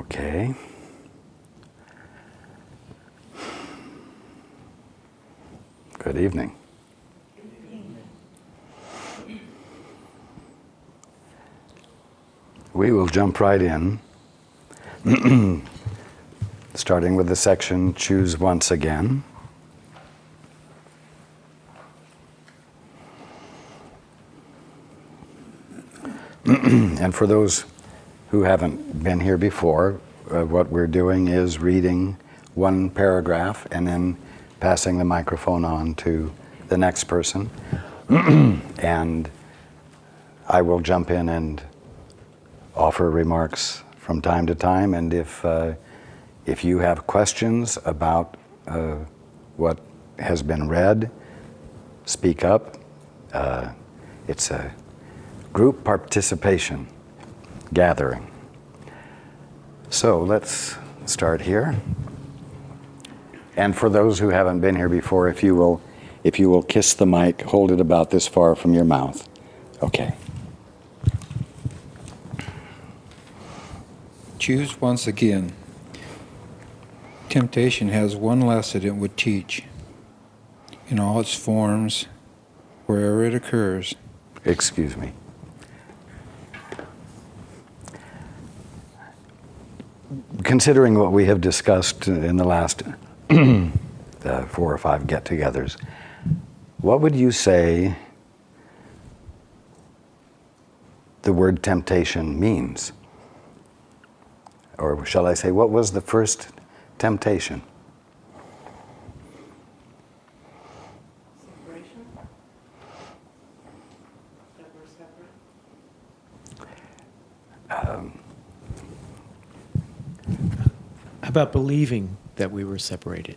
Okay. Good evening. We will jump right in, starting with the section Choose Once Again. And for those who haven't been here before, what we're doing is reading one paragraph and then passing the microphone on to the next person. And I will jump in and offer remarks from time to time. And if you have questions about what has been read, speak up. It's a group participation gathering. So let's start here. And for those who haven't been here before, if you will kiss the mic, hold it about this far from your mouth. Okay. Choose once again. Temptation has one lesson it would teach. In all its forms, wherever it occurs. Excuse me. Considering what we have discussed in the last 4 or 5 get-togethers, what would you say the word temptation means? Or shall I say, what was the first temptation? Separation? That we're separate? How about believing that we were separated?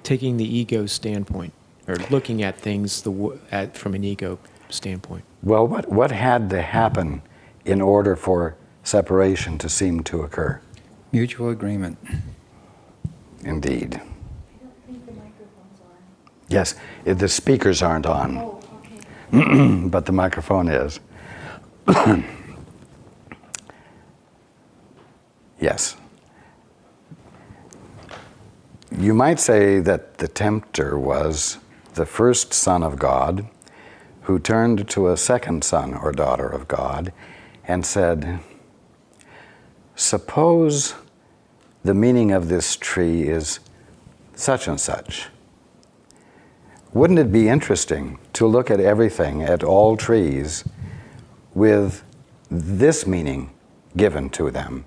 Taking the ego standpoint, or looking at things from an ego standpoint. Well, what had to happen in order for separation to seem to occur? Mutual agreement. Indeed. I don't think the microphone's on. Yes, the speakers aren't on, Oh, okay. but the microphone is. Yes. You might say that the tempter was the first son of God who turned to a second son or daughter of God and said, suppose the meaning of this tree is such and such. Wouldn't it be interesting to look at everything, at all trees, with this meaning given to them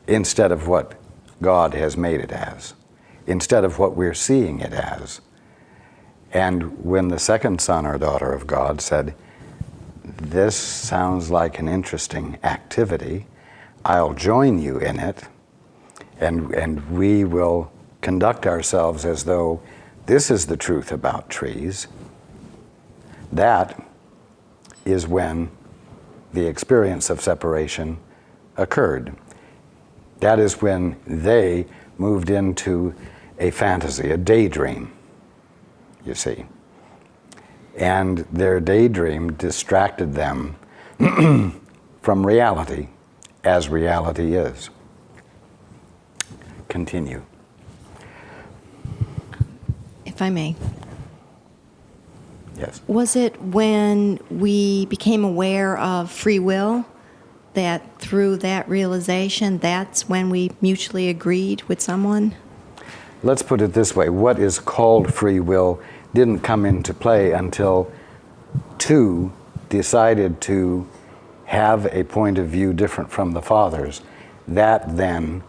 instead of what God has made it as, instead of what we're seeing it as? And when the second son or daughter of God said, this sounds like an interesting activity, I'll join you in it, and we will conduct ourselves as though this is the truth about trees. That is when the experience of separation occurred. That is when they moved into a fantasy, a daydream, you see. And their daydream distracted them from reality, as reality is. Continue. If I may. Yes. Was it when we became aware of free will that through that realization, that's when we mutually agreed with someone? Let's put it this way. What is called free will didn't come into play until 2 decided to have a point of view different from the father's. That then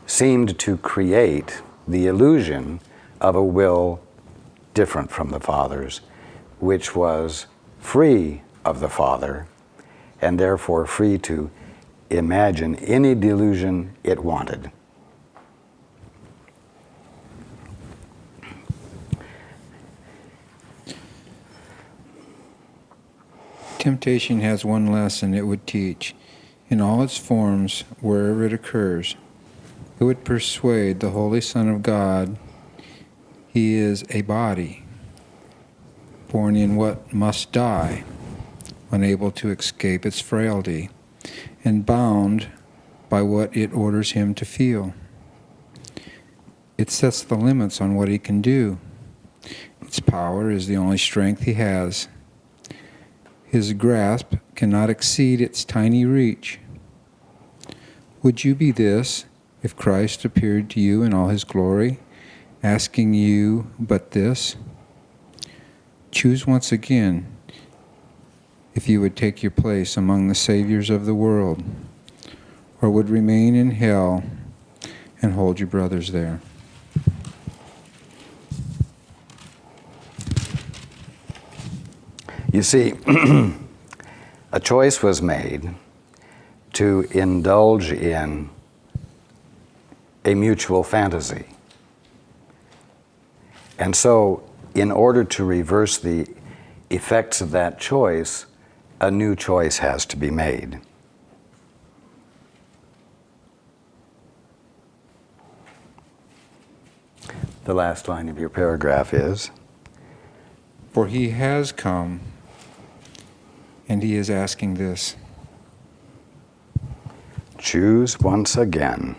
seemed to create the illusion of a will different from the father's, which was free of the father and therefore free to imagine any delusion it wanted. Temptation has one lesson it would teach. In all its forms, wherever it occurs, it would persuade the Holy Son of God he is a body, born in what must die, unable to escape its frailty, and bound by what it orders him to feel. It sets the limits on what he can do. Its power is the only strength he has. His grasp cannot exceed its tiny reach. Would you be this if Christ appeared to you in all his glory, asking you but this? Choose once again if you would take your place among the saviors of the world, or would remain in hell and hold your brothers there. You see, a choice was made to indulge in a mutual fantasy. And so, in order to reverse the effects of that choice, a new choice has to be made. The last line of your paragraph is, For he has come, and he is asking this. choose once again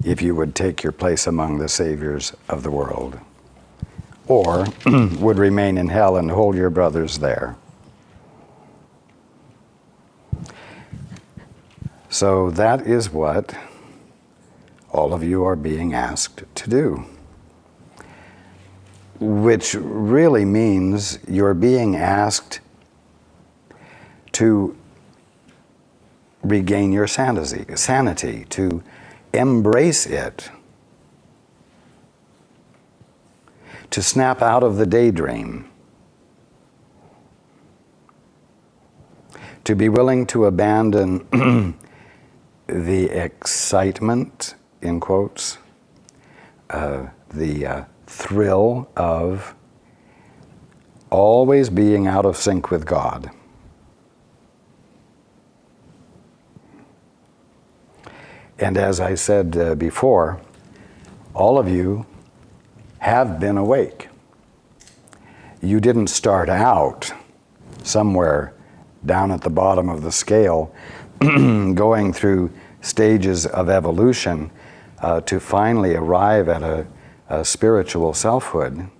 if you would take your place among the saviors of the world, or would remain in hell and hold your brothers there. So that is what all of you are being asked to do, which really means you're being asked to regain your sanity, to embrace it, to snap out of the daydream, to be willing to abandon the excitement, in quotes, the thrill of always being out of sync with God. And as I said before, all of you have been awake. You didn't start out somewhere down at the bottom of the scale, going through stages of evolution to finally arrive at a spiritual selfhood.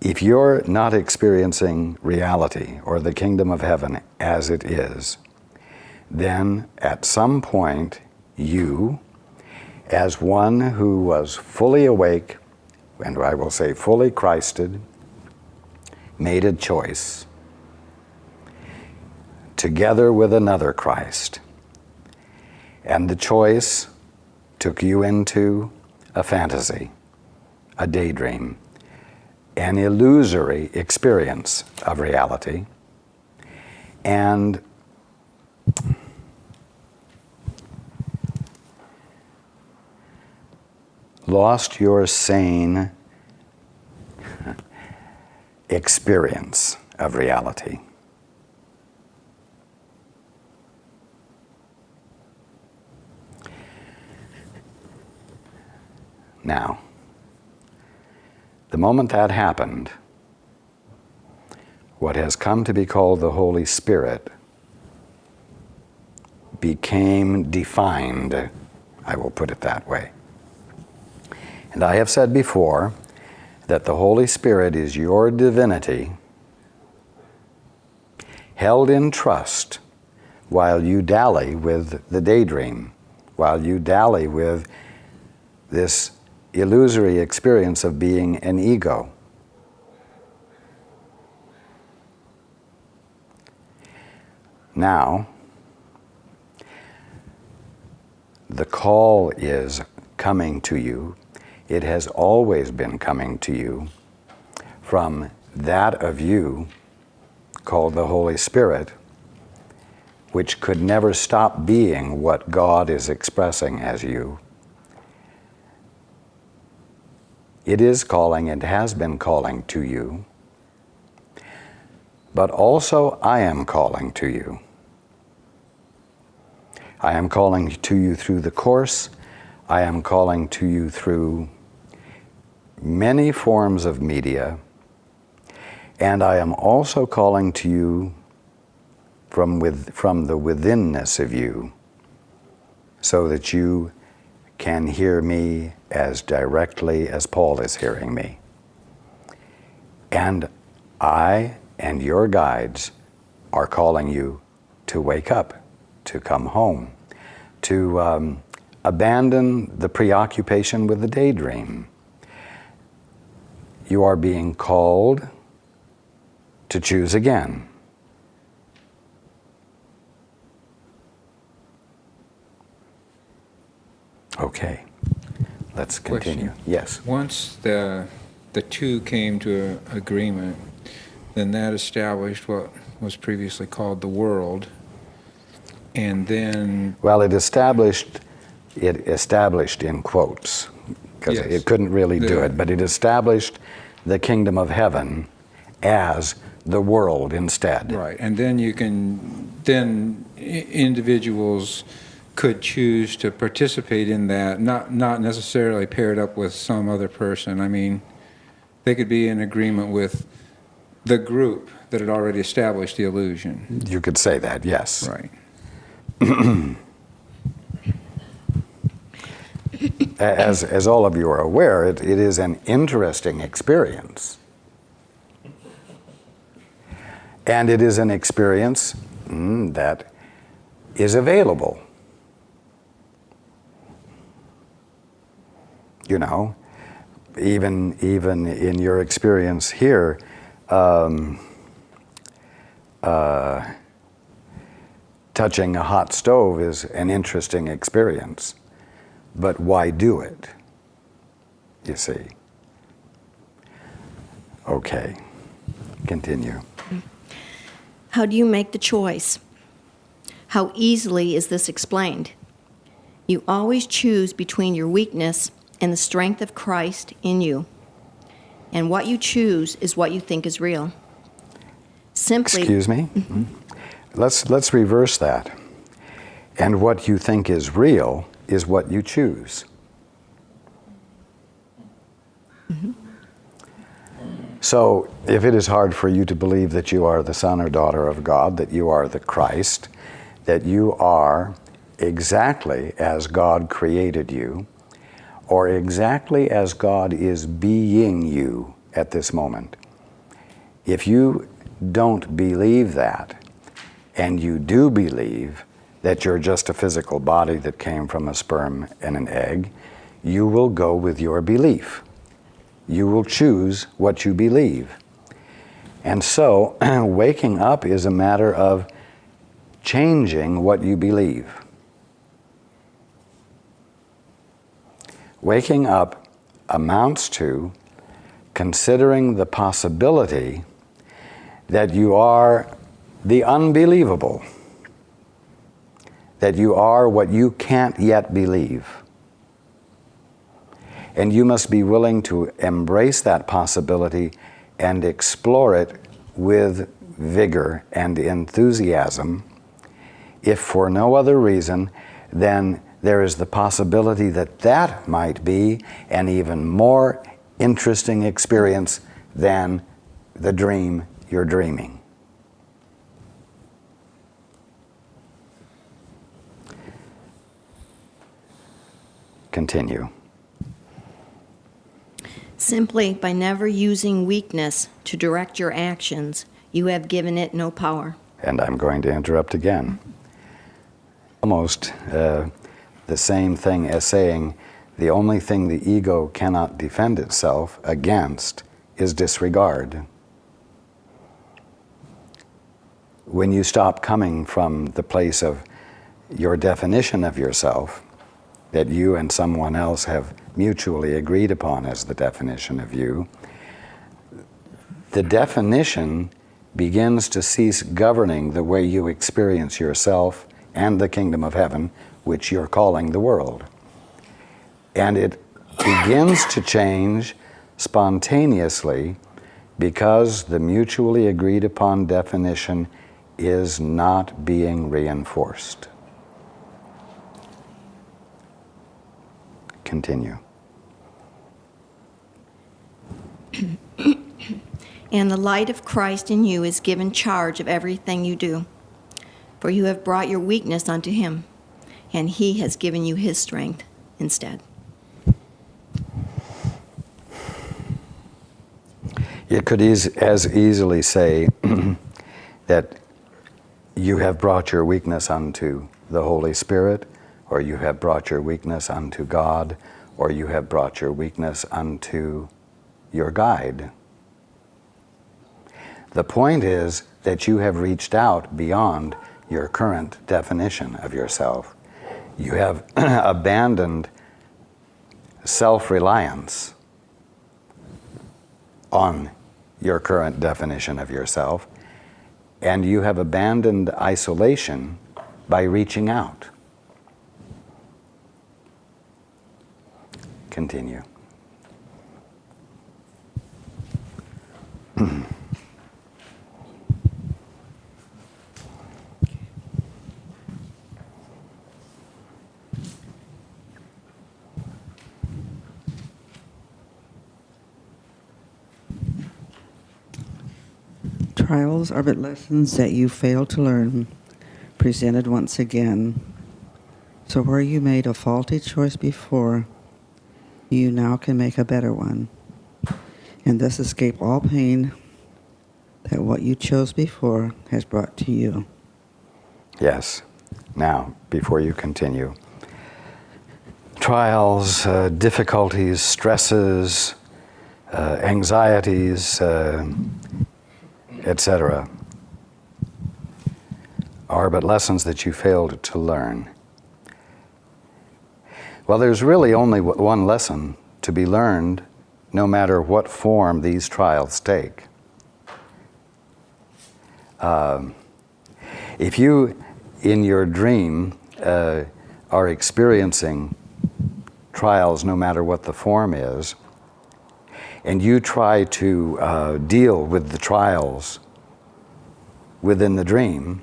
If you're not experiencing reality or the kingdom of heaven as it is, then at some point you, as one who was fully awake, and I will say fully Christed, made a choice together with another Christ. And the choice took you into a fantasy, a daydream, an illusory experience of reality, and lost your sane experience of reality. Now, the moment that happened, what has come to be called the Holy Spirit became defined, I will put it that way. And I have said before that the Holy Spirit is your divinity held in trust while you dally with the daydream, while you dally with this illusory experience of being an ego. Now, the call is coming to you. It has always been coming to you from that of you called the Holy Spirit, which could never stop being what God is expressing as you. It is calling and has been calling to you, but also I am calling to you. I am calling to you through the Course. I am calling to you through many forms of media, And I am also calling to you from the withinness of you, so that you can hear me as directly as Paul is hearing me. And I and your guides are calling you to wake up, to come home, to abandon the preoccupation with the daydream. You are being called to choose again. Okay, let's continue. Question. Yes. Once the two came to an agreement, then that established what was previously called the world, and then Well, it established in quotes, because Yes. it couldn't really do The- it, but it established the kingdom of heaven as the world instead. right, and then individuals could choose to participate in that, not necessarily paired up with some other person. I mean, they could be in agreement with the group that had already established the illusion. You could say that, yes. Right. As all of you are aware, it is an interesting experience. And it is an experience that is available. You know, even in your experience here, touching a hot stove is an interesting experience. But why do it? You see. Okay, continue. How do you make the choice? How easily is this explained? You always choose between your weakness and the strength of Christ in you. And what you choose is what you think is real. Simply, Excuse me? Let's reverse that. And what you think is real is what you choose. So if it is hard for you to believe that you are the son or daughter of God, that you are the Christ, that you are exactly as God created you, or exactly as God is being you at this moment, if you don't believe that, and you do believe that you're just a physical body that came from a sperm and an egg, you will go with your belief. You will choose what you believe. And so, waking up is a matter of changing what you believe. Waking up amounts to considering the possibility that you are the unbelievable, that you are what you can't yet believe. And you must be willing to embrace that possibility and explore it with vigor and enthusiasm, if for no other reason than there is the possibility that that might be an even more interesting experience than the dream you're dreaming. Continue. simply by never using weakness to direct your actions, you have given it no power. And I'm going to interrupt again. Almost the same thing as saying the only thing the ego cannot defend itself against is disregard. When you stop coming from the place of your definition of yourself, that you and someone else have mutually agreed upon as the definition of you, the definition begins to cease governing the way you experience yourself and the kingdom of heaven, which you're calling the world. And it begins to change spontaneously because the mutually agreed upon definition is not being reinforced. Continue. And the light of Christ in you is given charge of everything you do. For you have brought your weakness unto him, and he has given you his strength instead. It could as easily say that you have brought your weakness unto the Holy Spirit, or you have brought your weakness unto God, or you have brought your weakness unto your guide. The point is that you have reached out beyond your current definition of yourself. You have abandoned self-reliance on your current definition of yourself, and you have abandoned isolation by reaching out. Continue. Trials are but lessons that you failed to learn, presented once again. So where you made a faulty choice before, you now can make a better one, and thus escape all pain that what you chose before has brought to you. Yes. Now, before you continue, trials, difficulties, stresses, anxieties, etc., are but lessons that you failed to learn. Well, there's really only one lesson to be learned, no matter what form these trials take. If you, in your dream, are experiencing trials, no matter what the form is, and you try to deal with the trials within the dream,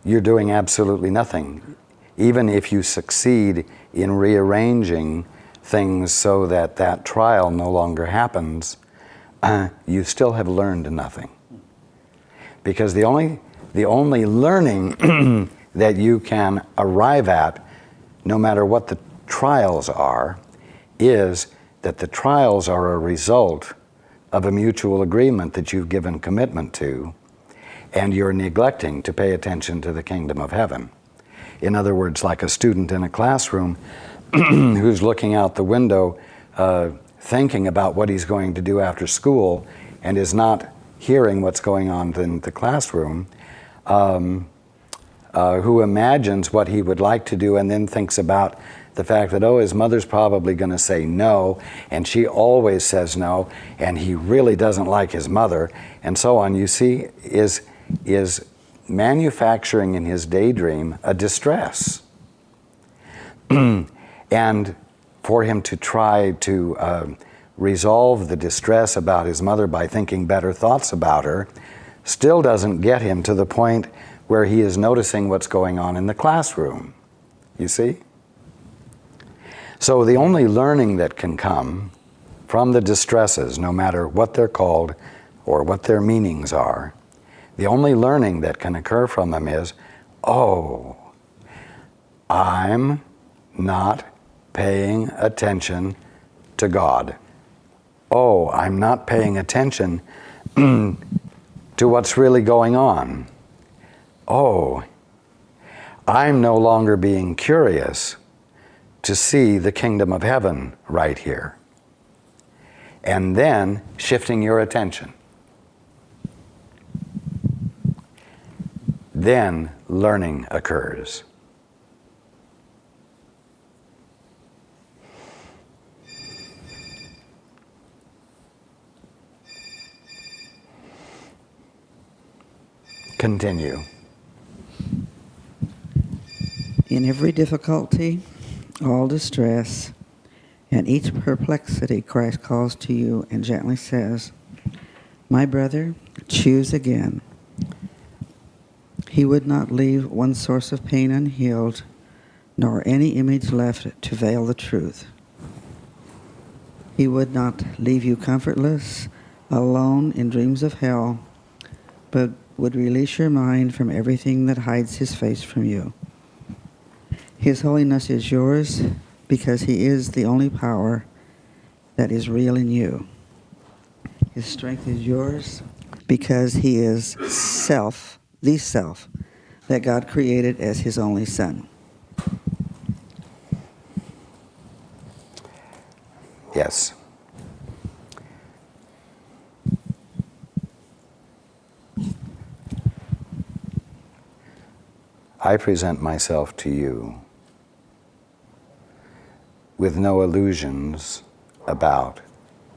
you're doing absolutely nothing. Even if you succeed in rearranging things so that that trial no longer happens, you still have learned nothing. Because the only learning that you can arrive at, no matter what the trials are, is that the trials are a result of a mutual agreement that you've given commitment to, and you're neglecting to pay attention to the kingdom of heaven. In other words, like a student in a classroom who's looking out the window, thinking about what he's going to do after school, and is not hearing what's going on in the classroom, who imagines what he would like to do and then thinks about the fact that, oh, his mother's probably going to say no, and she always says no, and he really doesn't like his mother, and so on, you see, is manufacturing in his daydream a distress. And for him to try to resolve the distress about his mother by thinking better thoughts about her still doesn't get him to the point where he is noticing what's going on in the classroom. You see? So the only learning that can come from the distresses, no matter what they're called or what their meanings are, the only learning that can occur from them is, oh, I'm not paying attention to God. Oh, I'm not paying attention to what's really going on. Oh, I'm no longer being curious to see the kingdom of heaven right here. And then shifting your attention. Then learning occurs. Continue. In every difficulty, all distress, and each perplexity, Christ calls to you and gently says, my brother, choose again. He would not leave one source of pain unhealed, nor any image left to veil the truth. He would not leave you comfortless, alone in dreams of hell, but would release your mind from everything that hides his face from you. His holiness is yours because he is the only power that is real in you. His strength is yours because he is self, the self, that God created as his only son. Yes. I present myself to you with no illusions about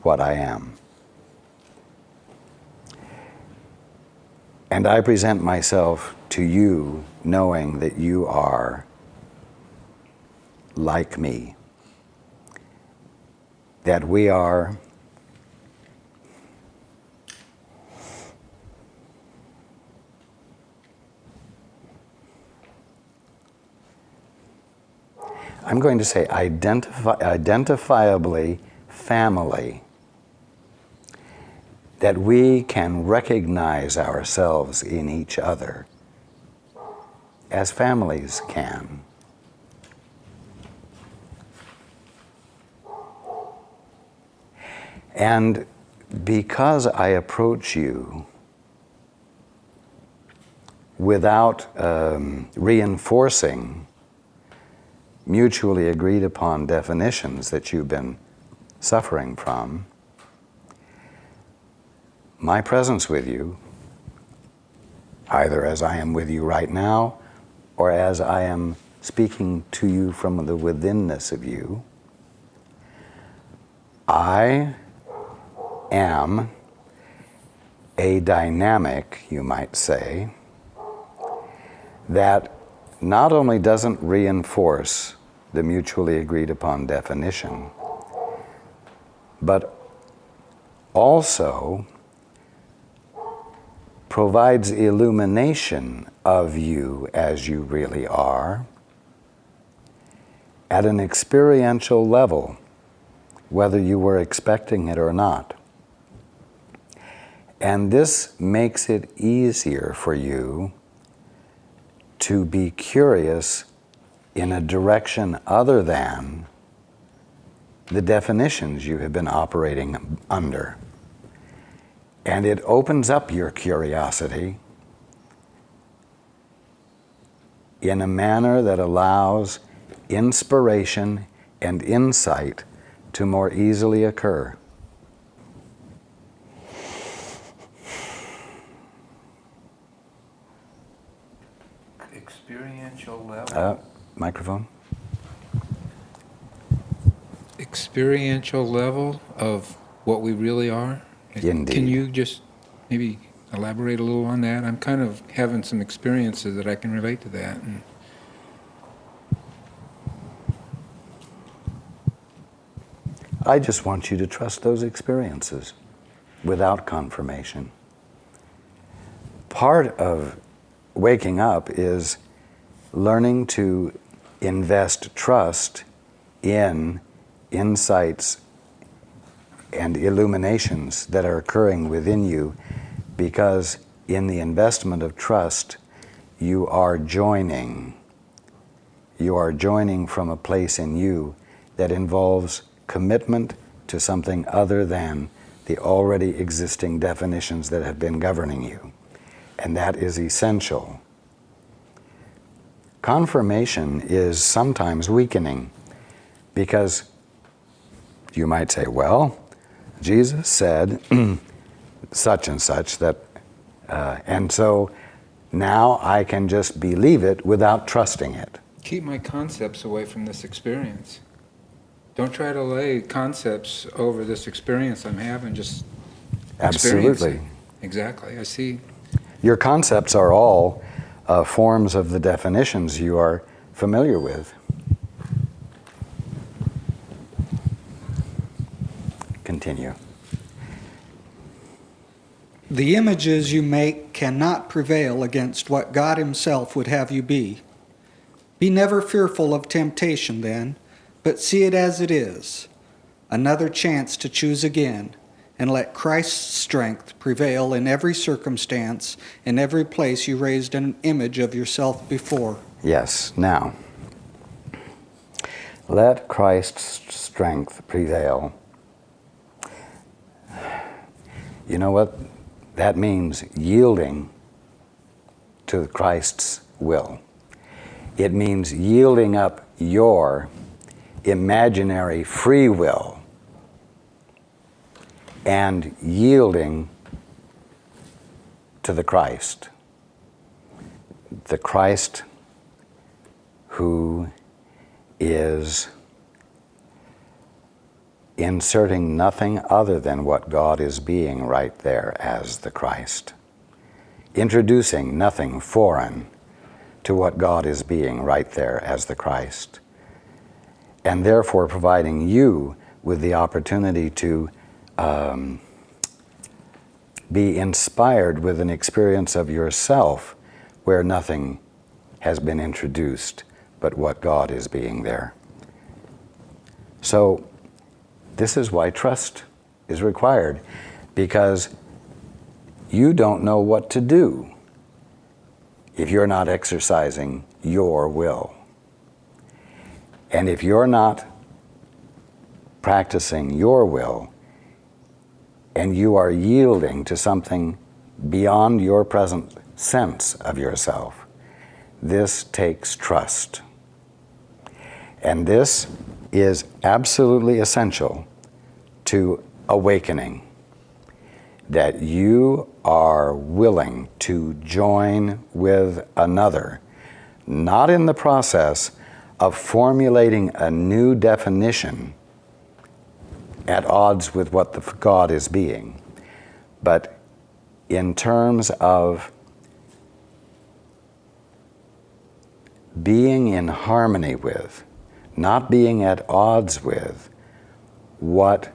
what I am. And I present myself to you knowing that you are like me, that we are I'm going to say identifiably family, that we can recognize ourselves in each other as families can. And because I approach you without reinforcing mutually agreed upon definitions that you've been suffering from, my presence with you, either as I am with you right now or as I am speaking to you from the withinness of you, I am a dynamic, you might say, that not only doesn't reinforce the mutually agreed upon definition, but also provides illumination of you as you really are at an experiential level, whether you were expecting it or not. And this makes it easier for you to be curious in a direction other than the definitions you have been operating under. And it opens up your curiosity in a manner that allows inspiration and insight to more easily occur. Experiential level. Microphone? Experiential level of what we really are. Indeed. Can you just maybe elaborate a little on that? I'm kind of having some experiences that I can relate to that. And I just want you to trust those experiences without confirmation. Part of waking up is learning to invest trust in insights and illuminations that are occurring within you, because in the investment of trust, you are joining. You are joining from a place in you that involves commitment to something other than the already existing definitions that have been governing you. And that is essential. Confirmation is sometimes weakening, because you might say, well, Jesus said such and such, that, and so now I can just believe it without trusting it. keep my concepts away from this experience. Don't try to lay concepts over this experience I'm having, just experience it. Absolutely. Exactly, I see. Your concepts are all forms of the definitions you are familiar with. Continue. The images you make cannot prevail against what God Himself would have you be. Be never fearful of temptation, then, but see it as it is, another chance to choose again, and let Christ's strength prevail in every circumstance, in every place you raised an image of yourself before. Yes, now, let Christ's strength prevail. You know what? That means yielding to Christ's will. It means yielding up your imaginary free will and yielding to the Christ who is inserting nothing other than what God is being right there as the Christ, introducing nothing foreign to what God is being right there as the Christ, and therefore providing you with the opportunity to be inspired with an experience of yourself where nothing has been introduced but what God is being there. So this is why trust is required, because you don't know what to do if you're not exercising your will. And if you're not practicing your will, and you are yielding to something beyond your present sense of yourself, this takes trust. And this is absolutely essential to awakening, that you are willing to join with another, not in the process of formulating a new definition at odds with what the God is being, but in terms of being in harmony with, not being at odds with, what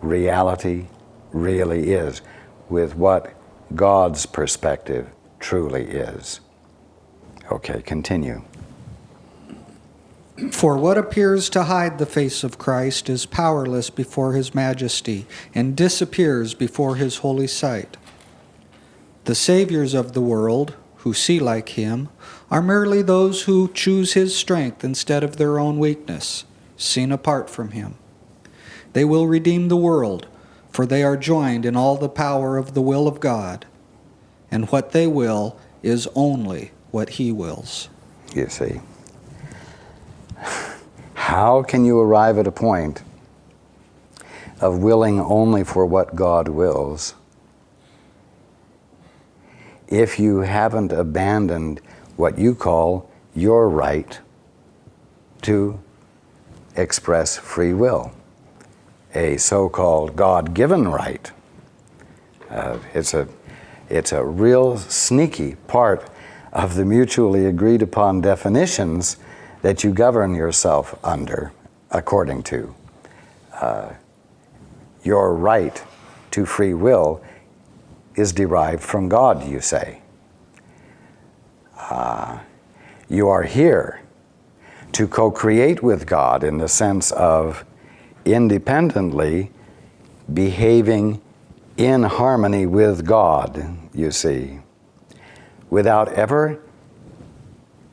reality really is, with what God's perspective truly is. Okay, continue. For what appears to hide the face of Christ is powerless before his majesty and disappears before his holy sight. The saviors of the world, who see like him, are merely those who choose his strength instead of their own weakness, seen apart from him. They will redeem the world, for they are joined in all the power of the will of God, and what they will is only what he wills. You see, how can you arrive at a point of willing only for what God wills if you haven't abandoned what you call your right to express free will, a so-called God-given right? It's a real sneaky part of the mutually agreed upon definitions that you govern yourself under according to. Your right to free will is derived from God, you say. You are here to co-create with God in the sense of independently behaving in harmony with God, you see, without ever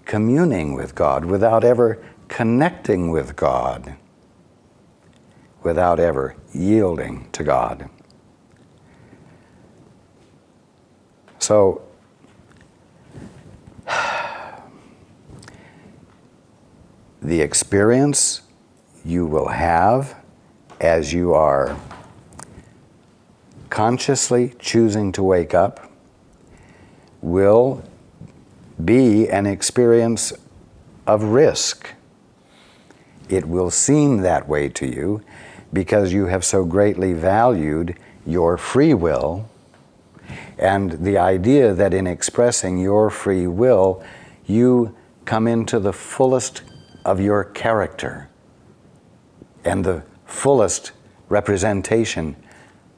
communing with God, without ever connecting with God, without ever yielding to God. So, the experience you will have as you are consciously choosing to wake up will be an experience of risk. It will seem that way to you because you have so greatly valued your free will, and the idea that in expressing your free will, you come into the fullest of your character and the fullest representation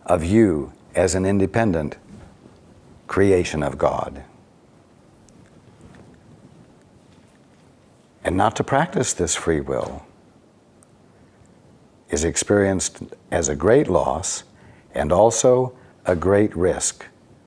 of you as an independent creation of God. And not to practice this free will is experienced as a great loss and also a great risk.